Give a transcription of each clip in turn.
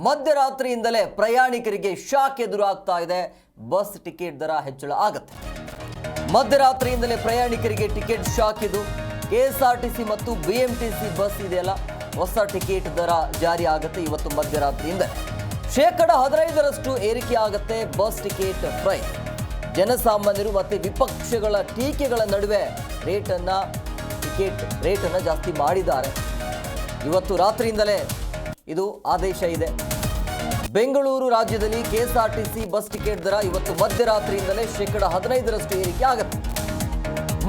ಮಧ್ಯರಾತ್ರಿಯಿಂದಲೇ ಪ್ರಯಾಣಿಕರಿಗೆ ಶಾಕ್ ಎದುರಾಗ್ತಾ ಇದೆ. Bus ticket ದರ ಹೆಚ್ಚಳ ಆಗುತ್ತೆ. ಮಧ್ಯರಾತ್ರಿಯಿಂದಲೇ ಪ್ರಯಾಣಿಕರಿಗೆ ಟಿಕೆಟ್ ಶಾಕ್ ಇದು. ಕೆಎಸ್ಆರ್ಟಿಸಿ ಮತ್ತು ಬಿಎಂಟಿಸಿ ಬಸ್ ಇದೆಯಲ್ಲ, ಹೊಸ ಟಿಕೆಟ್ ದರ ಜಾರಿ ಆಗುತ್ತೆ ಇವತ್ತು ಮಧ್ಯರಾತ್ರಿಯಿಂದ. 15% ಏರಿಕೆ ಆಗುತ್ತೆ ಬಸ್ ಟಿಕೆಟ್ ಪ್ರೈಸ್. ಜನಸಾಮಾನ್ಯರು ಮತ್ತು ವಿಪಕ್ಷಗಳ ಟೀಕೆಗಳ ನಡುವೆ ಟಿಕೆಟ್ ರೇಟನ್ನು ಜಾಸ್ತಿ ಮಾಡಿದ್ದಾರೆ. ಇವತ್ತು ರಾತ್ರಿಯಿಂದಲೇ ಇದು ಆದೇಶ ಇದೆ. ಬೆಂಗಳೂರು ರಾಜ್ಯದಲ್ಲಿ ಕೆಎಸ್ಆರ್ಟಿಸಿ ಬಸ್ ಟಿಕೆಟ್ ದರ ಇವತ್ತು ಮಧ್ಯರಾತ್ರಿಯಿಂದಲೇ 15% ಏರಿಕೆ ಆಗುತ್ತೆ.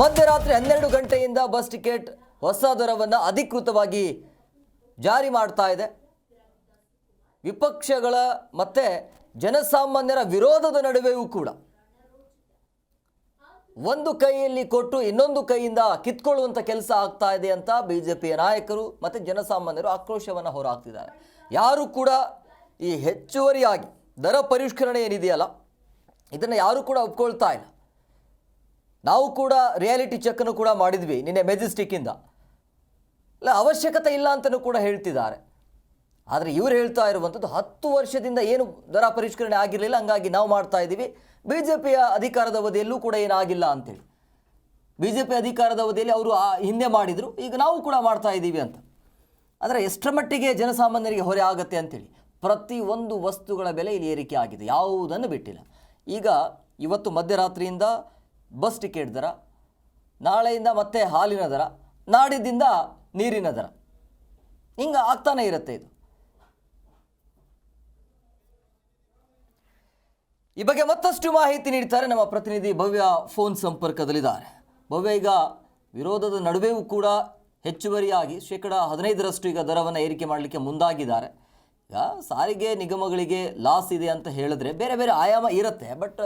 ಮಧ್ಯರಾತ್ರಿ 12 ಗಂಟೆಯಿಂದ ಬಸ್ ಟಿಕೆಟ್ ಹೊಸ ದರವನ್ನು ಅಧಿಕೃತವಾಗಿ ಜಾರಿ ಮಾಡ್ತಾ ಇದೆ. ವಿಪಕ್ಷಗಳ ಮತ್ತು ಜನಸಾಮಾನ್ಯರ ವಿರೋಧದ ನಡುವೆಯೂ ಕೂಡ ಒಂದು ಕೈಯಲ್ಲಿ ಕೊಟ್ಟು ಇನ್ನೊಂದು ಕೈಯಿಂದ ಕಿತ್ಕೊಳ್ಳುವಂಥ ಕೆಲಸ ಆಗ್ತಾ ಇದೆ ಅಂತ ಬಿಜೆಪಿಯ ನಾಯಕರು ಮತ್ತು ಜನಸಾಮಾನ್ಯರು ಆಕ್ರೋಶವನ್ನು ಹೊರಹಾಕ್ತಿದ್ದಾರೆ. ಯಾರು ಕೂಡ ಈ ಹೆಚ್ಚುವರಿಯಾಗಿ ದರ ಪರಿಷ್ಕರಣೆ ಏನಿದೆಯಲ್ಲ, ಇದನ್ನು ಯಾರೂ ಕೂಡ ಒಪ್ಕೊಳ್ತಾ ಇಲ್ಲ. ನಾವು ಕೂಡ ರಿಯಾಲಿಟಿ ಚೆಕ್ಕನ್ನು ಕೂಡ ಮಾಡಿದ್ವಿ ನಿನ್ನೆ ಮೆಜೆಸ್ಟಿಕ್ಕಿಂದ. ಅವಶ್ಯಕತೆ ಇಲ್ಲ ಅಂತಲೂ ಕೂಡ ಹೇಳ್ತಿದ್ದಾರೆ. ಆದರೆ ಇವರು ಹೇಳ್ತಾ ಇರುವಂಥದ್ದು 10 ವರ್ಷದಿಂದ ಏನು ದರ ಪರಿಷ್ಕರಣೆ ಆಗಿರಲಿಲ್ಲ, ಹಂಗಾಗಿ ನಾವು ಮಾಡ್ತಾ ಇದ್ದೀವಿ. ಬಿಜೆಪಿಯ ಅಧಿಕಾರದ ಅವಧಿಯಲ್ಲೂ ಕೂಡ ಏನಾಗಿಲ್ಲ ಅಂತೇಳಿ. ಬಿಜೆಪಿ ಅಧಿಕಾರದ ಅವಧಿಯಲ್ಲಿ ಅವರು ಹಿಂದೆ ಮಾಡಿದರು, ಈಗ ನಾವು ಕೂಡ ಮಾಡ್ತಾ ಇದ್ದೀವಿ ಅಂತ. ಆದರೆ ಎಷ್ಟರ ಮಟ್ಟಿಗೆ ಜನಸಾಮಾನ್ಯರಿಗೆ ಹೊರೆ ಆಗುತ್ತೆ ಅಂತೇಳಿ ಪ್ರತಿಯೊಂದು ವಸ್ತುಗಳ ಬೆಲೆ ಇಲ್ಲಿ ಏರಿಕೆ ಆಗಿದೆ, ಯಾವುದನ್ನು ಬಿಟ್ಟಿಲ್ಲ. ಈಗ ಇವತ್ತು ಮಧ್ಯರಾತ್ರಿಯಿಂದ ಬಸ್ ಟಿಕೆಟ್ ದರ, ನಾಳೆಯಿಂದ ಮತ್ತೆ ಹಾಲಿನ ದರ, ನಾಡಿದ್ದಿಂದ ನೀರಿನ ದರ, ಹಿಂಗೆ ಆಗ್ತಾನೆ ಇರುತ್ತೆ ಇದು. ಈ ಬಗ್ಗೆ ಮತ್ತಷ್ಟು ಮಾಹಿತಿ ನೀಡ್ತಾರೆ ನಮ್ಮ ಪ್ರತಿನಿಧಿ ಭವ್ಯ ಫೋನ್ ಸಂಪರ್ಕದಲ್ಲಿದ್ದಾರೆ. ಭವ್ಯ, ಈಗ ವಿರೋಧದ ನಡುವೆಯೂ ಕೂಡ ಹೆಚ್ಚುವರಿಯಾಗಿ 15% ಈಗ ದರವನ್ನು ಏರಿಕೆ ಮಾಡಲಿಕ್ಕೆ ಮುಂದಾಗಿದ್ದಾರೆ. ಈಗ ಸಾರಿಗೆ ನಿಗಮಗಳಿಗೆ ಲಾಸ್ ಇದೆ ಅಂತ ಹೇಳಿದ್ರೆ ಬೇರೆ ಬೇರೆ ಆಯಾಮ ಇರುತ್ತೆ, ಬಟ್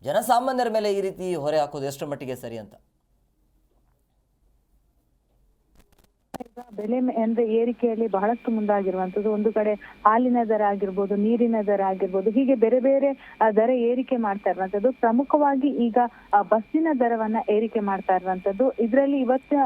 ಜನಸಾಮಾನ್ಯರ ಮೇಲೆ ಈ ರೀತಿ ಹೊರೆ ಹಾಕೋದು ಎಷ್ಟರ ಮಟ್ಟಿಗೆ ಸರಿ ಅಂತ? ಬೆಲೆ ಅಂದ್ರೆ ಏರಿಕೆಯಲ್ಲಿ ಬಹಳಷ್ಟು ಮುಂದಾಗಿರುವಂತದ್ದು. ಒಂದು ಕಡೆ ಹಾಲಿನ ದರ ಆಗಿರ್ಬೋದು, ನೀರಿನ ದರ ಆಗಿರ್ಬೋದು, ಹೀಗೆ ಬೇರೆ ಬೇರೆ ದರ ಏರಿಕೆ ಮಾಡ್ತಾ ಇರುವಂತದ್ದು. ಪ್ರಮುಖವಾಗಿ ಈಗ ಬಸ್ಸಿನ ದರವನ್ನ ಏರಿಕೆ ಮಾಡ್ತಾ ಇರುವಂತದ್ದು. ಇದರಲ್ಲಿ ಇವತ್ತು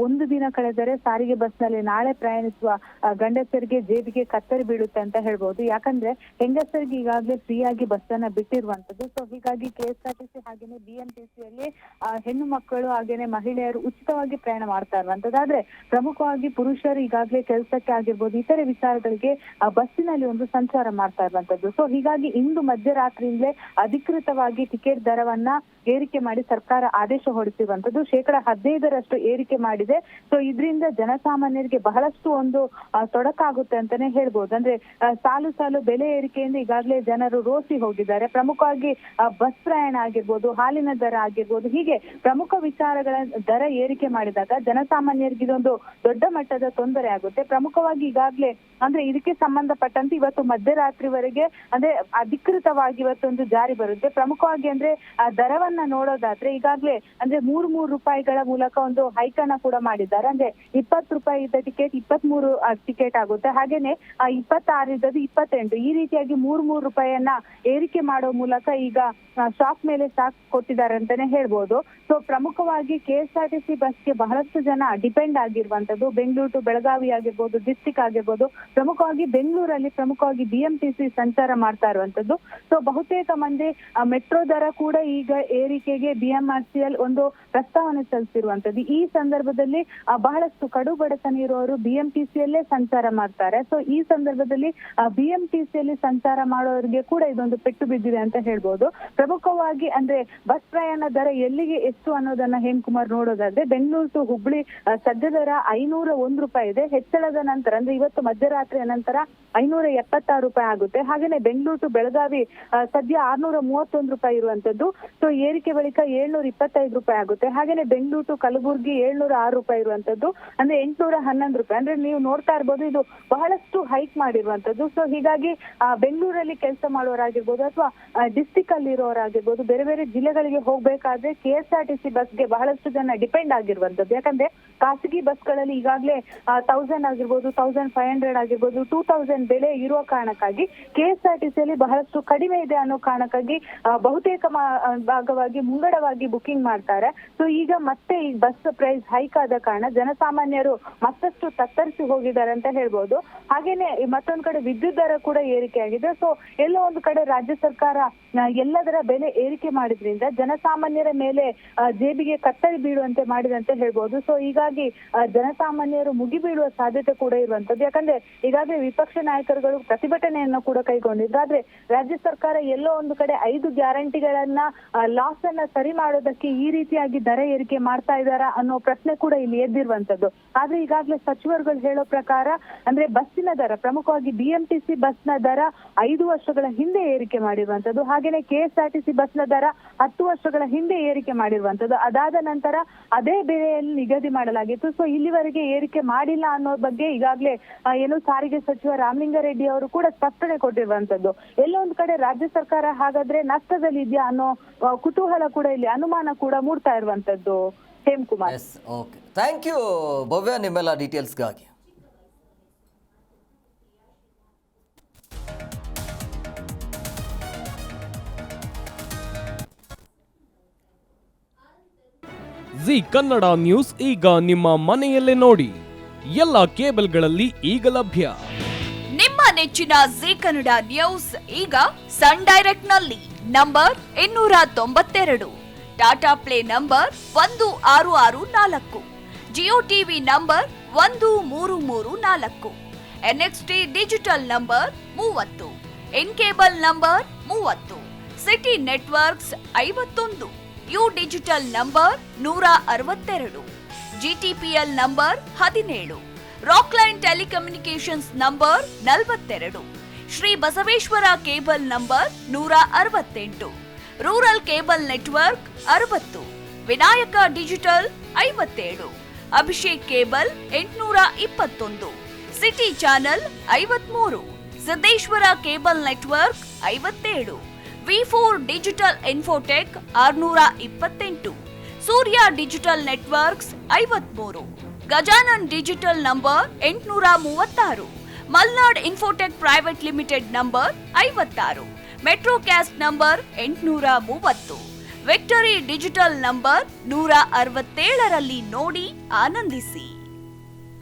ಒಂದು ದಿನ ಕಳೆದರೆ ಸಾರಿಗೆ ಬಸ್ ನಲ್ಲಿ ನಾಳೆ ಪ್ರಯಾಣಿಸುವ ಗಂಡಸರಿಗೆ ಜೇಬಿಗೆ ಕತ್ತರಿ ಬೀಳುತ್ತೆ ಅಂತ ಹೇಳ್ಬೋದು. ಯಾಕಂದ್ರೆ ಹೆಂಗಸರಿಗೆ ಈಗಾಗಲೇ ಫ್ರೀ ಆಗಿ ಬಸ್ ಅನ್ನ ಬಿಟ್ಟಿರುವಂತದ್ದು. ಸೊ ಹೀಗಾಗಿ ಕೆಎಸ್ಆರ್ಟಿಸಿ ಹಾಗೇನೆ ಬಿಎಂಟಿಸಿಯಲ್ಲಿ ಹೆಣ್ಣು ಮಕ್ಕಳು ಹಾಗೇನೆ ಮಹಿಳೆಯರು ಉಚಿತವಾಗಿ ಪ್ರಯಾಣ ಮಾಡ್ತಾ ಇರುವಂತದ್ದು. ಆದ್ರೆ ಪ್ರಮುಖವಾಗಿ ಪುರುಷರು ಈಗಾಗಲೇ ಕೆಲಸಕ್ಕೆ ಆಗಿರ್ಬೋದು, ಇತರೆ ವಿಚಾರಗಳಿಗೆ ಬಸ್ಸಿನಲ್ಲಿ ಒಂದು ಸಂಚಾರ ಮಾಡ್ತಾ ಇರುವಂತದ್ದು. ಸೊ ಹೀಗಾಗಿ ಇಂದು ಮಧ್ಯರಾತ್ರಿಯಿಂದಲೇ ಅಧಿಕೃತವಾಗಿ ಟಿಕೆಟ್ ದರವನ್ನ ಏರಿಕೆ ಮಾಡಿ ಸರ್ಕಾರ ಆದೇಶ ಹೊರಡಿಸಿರುವಂತದ್ದು. 15% ಏರಿಕೆ ಮಾಡಿದೆ. ಸೊ ಇದರಿಂದ ಜನಸಾಮಾನ್ಯರಿಗೆ ಬಹಳಷ್ಟು ಒಂದು ತೊಡಕಾಗುತ್ತೆ ಅಂತಾನೆ ಹೇಳ್ಬೋದು. ಅಂದ್ರೆ ಸಾಲು ಸಾಲು ಬೆಲೆ ಏರಿಕೆಯಿಂದ ಈಗಾಗಲೇ ಜನರು ರೋಸಿ ಹೋಗಿದ್ದಾರೆ. ಪ್ರಮುಖವಾಗಿ ಬಸ್ ಪ್ರಯಾಣ ಆಗಿರ್ಬೋದು, ಹಾಲಿನ ದರ ಆಗಿರ್ಬೋದು, ಹೀಗೆ ಪ್ರಮುಖ ವಿಚಾರಗಳ ದರ ಏರಿಕೆ ಮಾಡಿದಾಗ ಜನಸಾಮಾನ್ಯರಿಗೆ ಇದೊಂದು ದೊಡ್ಡ ಮಟ್ಟದ ತೊಂದರೆ ಆಗುತ್ತೆ. ಪ್ರಮುಖವಾಗಿ ಈಗಾಗಲೇ ಅಂದ್ರೆ ಇದಕ್ಕೆ ಸಂಬಂಧಪಟ್ಟಂತೆ ಇವತ್ತು ಮಧ್ಯರಾತ್ರಿವರೆಗೆ ಅಂದ್ರೆ ಅಧಿಕೃತವಾಗಿ ಇವತ್ತೊಂದು ಜಾರಿ ಬರುತ್ತೆ. ಪ್ರಮುಖವಾಗಿ ಅಂದ್ರೆ ದರವನ್ನ ನೋಡೋದಾದ್ರೆ ಈಗಾಗಲೇ ಅಂದ್ರೆ 3 ರೂಪಾಯಿಗಳ ಮೂಲಕ ಒಂದು ಹೈಕ್ ಅನ್ನ ಕೂಡ ಮಾಡಿದ್ದಾರೆ. ಅಂದ್ರೆ 20 ರೂಪಾಯಿ ಇದ್ದ ಟಿಕೆಟ್ 23 ಟಿಕೆಟ್ ಆಗುತ್ತೆ. ಹಾಗೇನೆ 26 ಇದ್ದದ್ದು 28, ಈ ರೀತಿಯಾಗಿ 3 ರೂಪಾಯಿಯನ್ನ ಏರಿಕೆ ಮಾಡೋ ಮೂಲಕ ಈಗ ಶಾಕ್ ಮೇಲೆ ಶಾಕ್ ಕೊಟ್ಟಿದ್ದಾರೆ ಅಂತಾನೆ ಹೇಳ್ಬೋದು. ಸೊ ಪ್ರಮುಖವಾಗಿ ಕೆಎಸ್ಆರ್ಟಿಸಿ ಬಸ್ಗೆ ಬಹಳಷ್ಟು ಜನ ಡಿಪೆಂಡ್ ಆಗಿರುವಂತದ್ದು. ಬೆಂಗಳೂರು ಟು ಬೆಳಗಾವಿ ಆಗಿರ್ಬೋದು, ಡಿಸ್ಟಿಕ್ ಆಗಿರ್ಬೋದು, ಪ್ರಮುಖವಾಗಿ ಬೆಂಗಳೂರಲ್ಲಿ ಪ್ರಮುಖವಾಗಿ ಬಿಎಂಟಿಸಿ ಸಂಚಾರ ಮಾಡ್ತಾ ಇರುವಂತದ್ದು. ಸೊ ಬಹುತೇಕ ಮಂದಿ ಮೆಟ್ರೋ ದರ ಕೂಡ ಈಗ ಏರಿಕೆಗೆ ಬಿಎಂಆರ್ಸಿಎಲ್ ಒಂದು ಪ್ರಸ್ತಾವನೆ ಸಲ್ಲಿಸಿರುವಂತದ್ದು. ಈ ಸಂದರ್ಭದಲ್ಲಿ ಬಹಳಷ್ಟು ಕಡು ಬಡತನ ಇರುವವರು ಬಿಎಂಟಿಸಿಯಲ್ಲೇ ಸಂಚಾರ ಮಾಡ್ತಾರೆ. ಸೊ ಈ ಸಂದರ್ಭದಲ್ಲಿ ಬಿಎಂಟಿಸಿಯಲ್ಲಿ ಸಂಚಾರ ಮಾಡೋರಿಗೆ ಕೂಡ ಇದೊಂದು ಪೆಟ್ಟು ಬಿದ್ದಿದೆ ಅಂತ ಹೇಳ್ಬೋದು. ಪ್ರಮುಖವಾಗಿ ಅಂದ್ರೆ ಬಸ್ ಪ್ರಯಾಣ ದರ ಎಲ್ಲಿಗೆ ಎಷ್ಟು ಅನ್ನೋದನ್ನ ಹೇಮಕುಮಾರ್ ನೋಡೋದಾದ್ರೆ, ಬೆಂಗಳೂರು ಟು ಹುಬ್ಳಿ ಸದ್ಯ ದರ 501 ರೂಪಾಯಿ ಇದೆ. ಹೆಚ್ಚಳದ ನಂತರ ಅಂದ್ರೆ ಇವತ್ತು ಮಧ್ಯರಾತ್ರಿಯ ನಂತರ 576 ರೂಪಾಯಿ ಆಗುತ್ತೆ. ಹಾಗೇನೆ ಬೆಂಗಳೂರು ಟು ಬೆಳಗಾವಿ ಸದ್ಯ 631 ರೂಪಾಯಿ ಇರುವಂತದ್ದು. ಸೊ ಏರಿಕೆ ಬಳಿಕ 725 ರೂಪಾಯಿ ಆಗುತ್ತೆ. ಹಾಗೇನೆ ಬೆಂಗಳೂರು ಟು ಕಲಬುರ್ಗಿ 706 ರೂಪಾಯಿ ಇರುವಂತದ್ದು, ಅಂದ್ರೆ 811 ರೂಪಾಯಿ. ಅಂದ್ರೆ ನೀವು ನೋಡ್ತಾ ಇರ್ಬೋದು, ಇದು ಬಹಳಷ್ಟು ಹೈಕ್ ಮಾಡಿರುವಂತದ್ದು. ಸೊ ಹೀಗಾಗಿ ಬೆಂಗಳೂರಲ್ಲಿ ಕೆಲಸ ಮಾಡೋರಾಗಿರ್ಬೋದು ಅಥವಾ ಡಿಸ್ಟಿಕ್ ಅಲ್ಲಿ ಇರೋರಾಗಿರ್ಬೋದು, ಬೇರೆ ಬೇರೆ ಜಿಲ್ಲೆಗಳಿಗೆ ಹೋಗ್ಬೇಕಾದ್ರೆ ಕೆಎಸ್ಆರ್ಟಿಸಿ ಬಸ್ಗೆ ಬಹಳಷ್ಟು ಜನ ಡಿಪೆಂಡ್ ಆಗಿರುವಂತದ್ದು. ಯಾಕಂದ್ರೆ ಖಾಸಗಿ ಬಸ್ಗಳಲ್ಲಿ ಈಗ ಈಗಾಗಲೇ 1000 ಆಗಿರ್ಬೋದು, 1500 ಆಗಿರ್ಬೋದು, 2000 ಬೆಲೆ ಇರುವ ಕಾರಣಕ್ಕಾಗಿ KSRTCಯಲ್ಲಿ ಬಹಳಷ್ಟು ಕಡಿಮೆ ಇದೆ ಅನ್ನೋ ಕಾರಣಕ್ಕಾಗಿ ಬಹುತೇಕ ಭಾಗವಾಗಿ ಮುಂಗಡವಾಗಿ ಬುಕಿಂಗ್ ಮಾಡ್ತಾರೆ. ಸೊ ಈಗ ಮತ್ತೆ ಈ ಬಸ್ ಪ್ರೈಸ್ ಹೈಕ್ ಆದ ಕಾರಣ ಜನಸಾಮಾನ್ಯರು ಮತ್ತಷ್ಟು ತತ್ತರಿಸಿ ಹೋಗಿದ್ದಾರೆ ಅಂತ ಹೇಳ್ಬೋದು. ಹಾಗೇನೆ ಮತ್ತೊಂದು ಕಡೆ ವಿದ್ಯುತ್ ದರ ಕೂಡ ಏರಿಕೆ ಆಗಿದೆ. ಸೊ ಎಲ್ಲೋ ಒಂದು ಕಡೆ ರಾಜ್ಯ ಸರ್ಕಾರ ಎಲ್ಲದರ ಬೆಲೆ ಏರಿಕೆ ಮಾಡಿದ್ರಿಂದ ಜನಸಾಮಾನ್ಯರ ಮೇಲೆ ಜೇಬಿಗೆ ಕತ್ತರಿ ಬೀಳುವಂತೆ ಮಾಡಿದಂತೆ ಹೇಳ್ಬೋದು. ಸೊ ಹೀಗಾಗಿ ಜನಸಾಮಾನ್ಯರು ಮುಗಿಬೀಳುವ ಸಾಧ್ಯತೆ ಕೂಡ ಇರುವಂತದ್ದು. ಯಾಕಂದ್ರೆ ಈಗಾಗಲೇ ವಿಪಕ್ಷ ನಾಯಕರುಗಳು ಪ್ರತಿಭಟನೆಯನ್ನ ಕೂಡ ಕೈಗೊಂಡಿದ್ರು. ಆದ್ರೆ ರಾಜ್ಯ ಸರ್ಕಾರ ಎಲ್ಲೋ ಒಂದು ಕಡೆ 5 ಗ್ಯಾರಂಟಿಗಳನ್ನ ಲಾಸ್ ಅನ್ನ ಸರಿ ಮಾಡೋದಕ್ಕೆ ಈ ರೀತಿಯಾಗಿ ದರ ಏರಿಕೆ ಮಾಡ್ತಾ ಇದ್ದಾರಾ ಅನ್ನೋ ಪ್ರಶ್ನೆ ಕೂಡ ಇಲ್ಲಿ ಎದ್ದಿರುವಂತದ್ದು. ಆದ್ರೆ ಈಗಾಗಲೇ ಸಚಿವರುಗಳು ಹೇಳೋ ಪ್ರಕಾರ ಅಂದ್ರೆ ಬಸ್ಸಿನ ದರ, ಪ್ರಮುಖವಾಗಿ BMTC ಬಸ್ನ ದರ 5 ವರ್ಷಗಳ ಹಿಂದೆ ಏರಿಕೆ ಮಾಡಿರುವಂತದ್ದು. ಹಾಗೇನೆ KSRTC ಬಸ್ನ ದರ 10 ವರ್ಷಗಳ ಹಿಂದೆ ಏರಿಕೆ ಮಾಡಿರುವಂತದ್ದು. ಅದಾದ ನಂತರ ಅದೇ ಬೆಲೆಯಲ್ಲಿ ನಿಗದಿ ಮಾಡಲಾಗಿತ್ತು. ಸೊ ಇಲ್ಲಿವರೆಗೆ ಏರಿಕೆ ಮಾಡಿಲ್ಲ ಅನ್ನೋ ಬಗ್ಗೆ ಈಗಾಗಲೇ ಏನು ಸಾರಿಗೆ ಸಚಿವ ರಾಮಲಿಂಗಾರೆಡ್ಡಿ ಅವರು ಕೂಡ ಸ್ಪಷ್ಟನೆ ಕೊಟ್ಟಿರುವಂತದ್ದು. ಎಲ್ಲೊಂದು ಕಡೆ ರಾಜ್ಯ ಸರ್ಕಾರ ಹಾಗಾದ್ರೆ ನಷ್ಟದಲ್ಲಿ ಇದೆಯಾ ಅನ್ನೋ ಕುತೂಹಲ ಕೂಡ ಇಲ್ಲಿ, ಅನುಮಾನ ಕೂಡ ಮೂಡ್ತಾ ಇರುವಂತದ್ದು. ಹೇಮಕುಮಾರ್. ಓಕೆ, ಥ್ಯಾಂಕ್ ಯು ಭವ್ಯ ನಿಮ್ಮೆಲ್ಲ ಡೀಟೇಲ್ಸ್ಗಾಗಿ. ಜಿ ಕನ್ನಡ ನ್ಯೂಸ್ ಈಗ ನಿಮ್ಮ ಮನೆಯಲ್ಲೇ ನೋಡಿ. ಎಲ್ಲ ಕೇಬಲ್ಗಳಲ್ಲಿ ಈಗ ಲಭ್ಯ. ನಿಮ್ಮ ನೆಚ್ಚಿನ ಜಿ ಕನ್ನಡ ನ್ಯೂಸ್ ಈಗ ಸನ್ ಡೈರೆಕ್ಟ್ ನಲ್ಲಿ number 292, Tata play number 1664, Jio TV number 1334, NXT digital number 30, in cable number 30, city networks 51, U digital number 162, GTPL number 17, Rockline telecommunications number 42, Shri Basaveshwara cable number 168, rural cable network 60, Vinayaka digital 57, Abhishek cable 821, city channel 53, Siddeshwara cable network 57, V4 digital Infotech 628, Surya digital networks 53, Gajanan digital number 836, Malnad infotech private limited number 56, Metrocast number 830, victory digital number 167ರಲ್ಲಿ ನೋಡಿ ಆನಂದಿಸಿ.